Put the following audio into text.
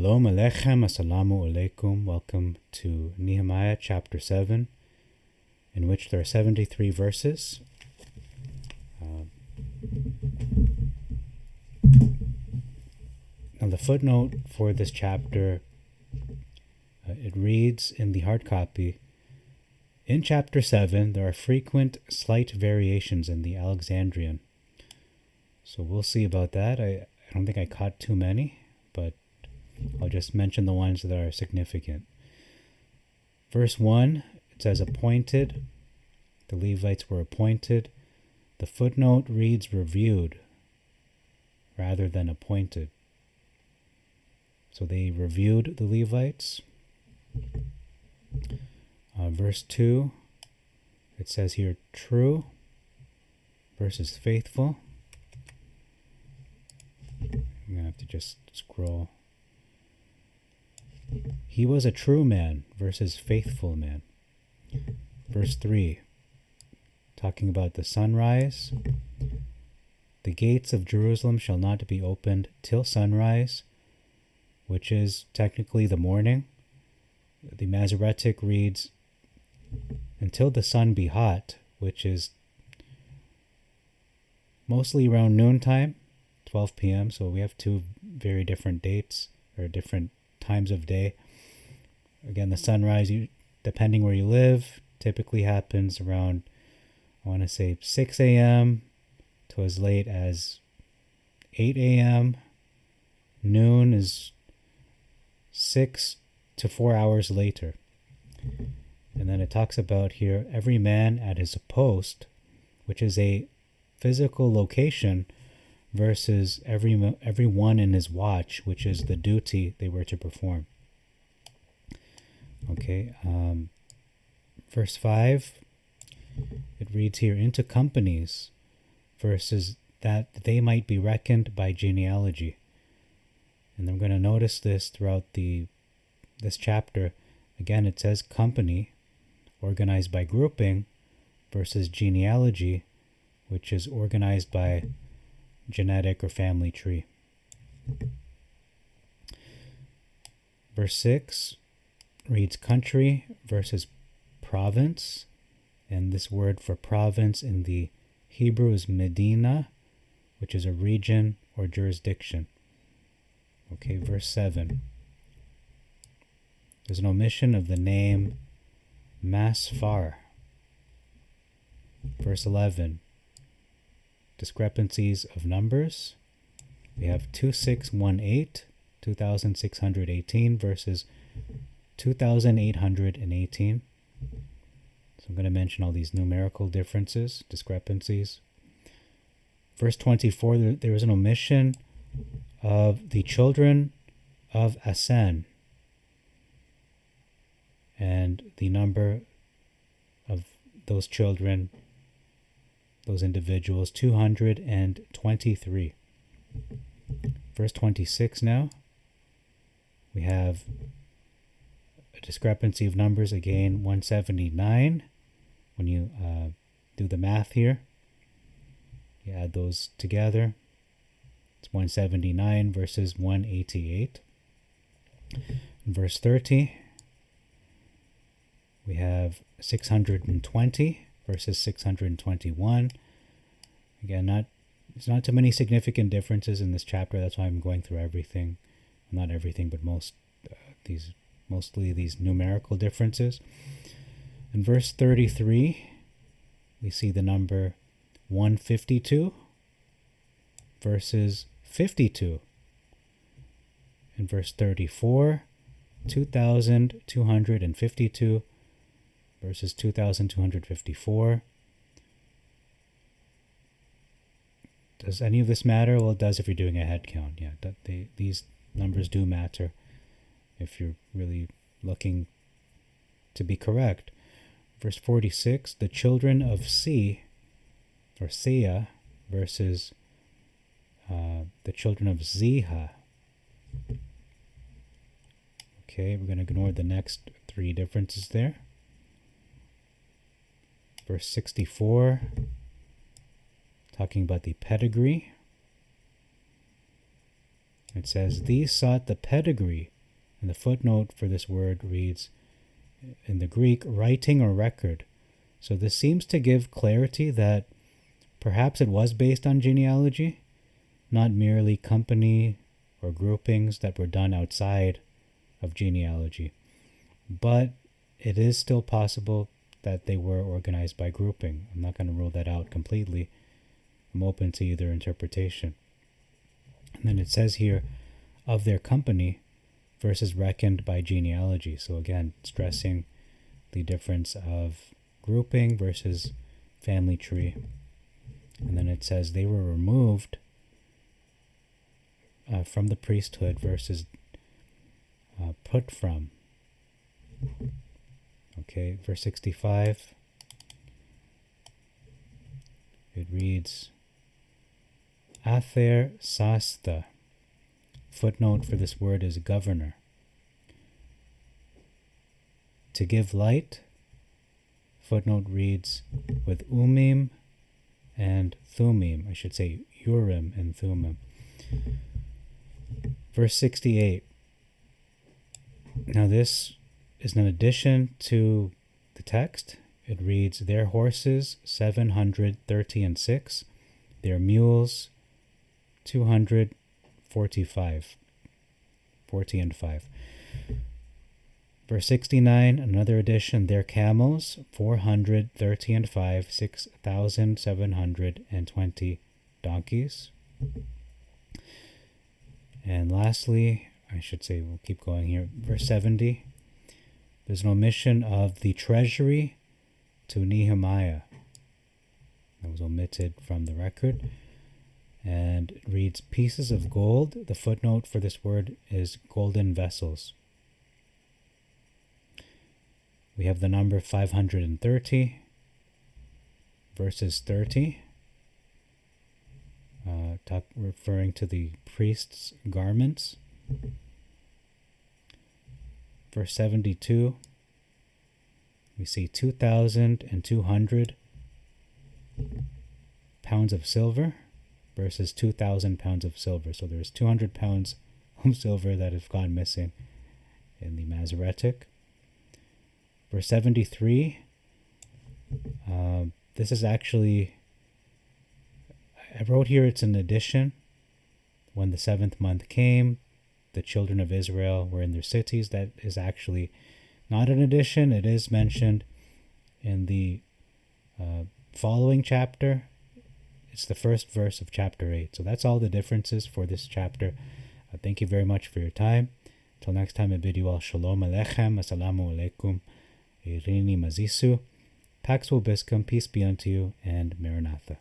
Shalom Aleichem, Assalamu Alaikum. Welcome to Nehemiah chapter 7, in which there are 73 verses. Now the footnote for this chapter, it reads in the hard copy, in chapter 7 there are frequent slight variations in the Alexandrian. So we'll see about that. I don't think I caught too many, but I'll just mention the ones that are significant. Verse 1, it says appointed. The Levites were appointed. The footnote reads reviewed rather than appointed. So they reviewed the Levites. Verse 2, it says here true versus faithful. I'm going to have to just scroll. He was a true man versus faithful man. Verse 3, talking about the sunrise. The gates of Jerusalem shall not be opened till sunrise, which is technically the morning. The Masoretic reads, until the sun be hot, which is mostly around noontime, 12 p.m. So we have two very different dates or different times of day. Again, the sunrise, depending where you live, typically happens around, I want to say 6 a.m. to as late as 8 a.m. Noon is 6 to 4 hours later. And then it talks about here, every man at his post, which is a physical location, versus everyone in his watch, which is the duty they were to perform. Okay, verse 5, it reads here, into companies, versus that they might be reckoned by genealogy. And I'm going to notice this throughout this chapter. Again, it says company, organized by grouping, versus genealogy, which is organized by genetic or family tree. Verse 6 reads country versus province, and this word for province in the Hebrew is Medina, which is a region or jurisdiction. Okay, verse 7. There's an omission of the name Masfar. Verse 11. Discrepancies of numbers. We have 2618, 2618 versus 2818. So I'm going to mention all these numerical differences, discrepancies. Verse 24, there is an omission of the children of Asan, and the number of those children, those individuals, 223. Verse 26 now, we have a discrepancy of numbers again, 179. When you do the math here, you add those together, it's 179 versus 188. In verse 30, we have 620 versus 621. Again, there's not too many significant differences in this chapter. That's why I'm going through everything. Not everything, but mostly these numerical differences. In verse 33, we see the number 152 versus 52. In verse 34, 2,252 versus 2,254. Does any of this matter? Well, it does if you're doing a head count. Yeah, these numbers do matter if you're really looking to be correct. Verse 46, the children of Si, or Sia, versus the children of Ziha. Okay, we're going to ignore the next three differences there. Verse 64, talking about the pedigree. It says, these sought the pedigree And the footnote for this word reads, in the Greek, writing or record. So this seems to give clarity that perhaps it was based on genealogy, not merely company or groupings that were done outside of genealogy. But it is still possible that they were organized by grouping. I'm not going to rule that out completely. I'm open to either interpretation. And then it says here, of their company versus reckoned by genealogy. So again, stressing the difference of grouping versus family tree. And then it says they were removed from the priesthood versus put from. Okay, verse 65. It reads, Ather sasta. Footnote for this word is governor. To give light. Footnote reads with umim and thumim. I should say urim and thummim. Verse 68. Now this is an addition to the text. It reads, their horses 730 their mules 245, 40 and 5. Verse 69, another addition, their camels 430 6,720 donkeys. And lastly, I should say, we'll keep going here, verse 70, there's an omission of the treasury to Nehemiah. That was omitted from the record. And it reads, pieces of gold. The footnote for this word is golden vessels. We have the number 530, verses 30, referring to the priest's garments. Verse 72, we see 2,200 pounds of silver versus 2,000 pounds of silver. So there's 200 pounds of silver that have gone missing in the Masoretic. Verse 73, this is actually, I wrote here it's an addition. When the 7th month came, the children of Israel were in their cities. That is actually not an addition. It is mentioned in the following chapter. It's the first verse of chapter 8. So that's all the differences for this chapter. Thank you very much for your time. Till next time, I bid you all shalom aleichem, assalamu alaikum, irini mazisu, pax vobiscum, peace be unto you, and maranatha.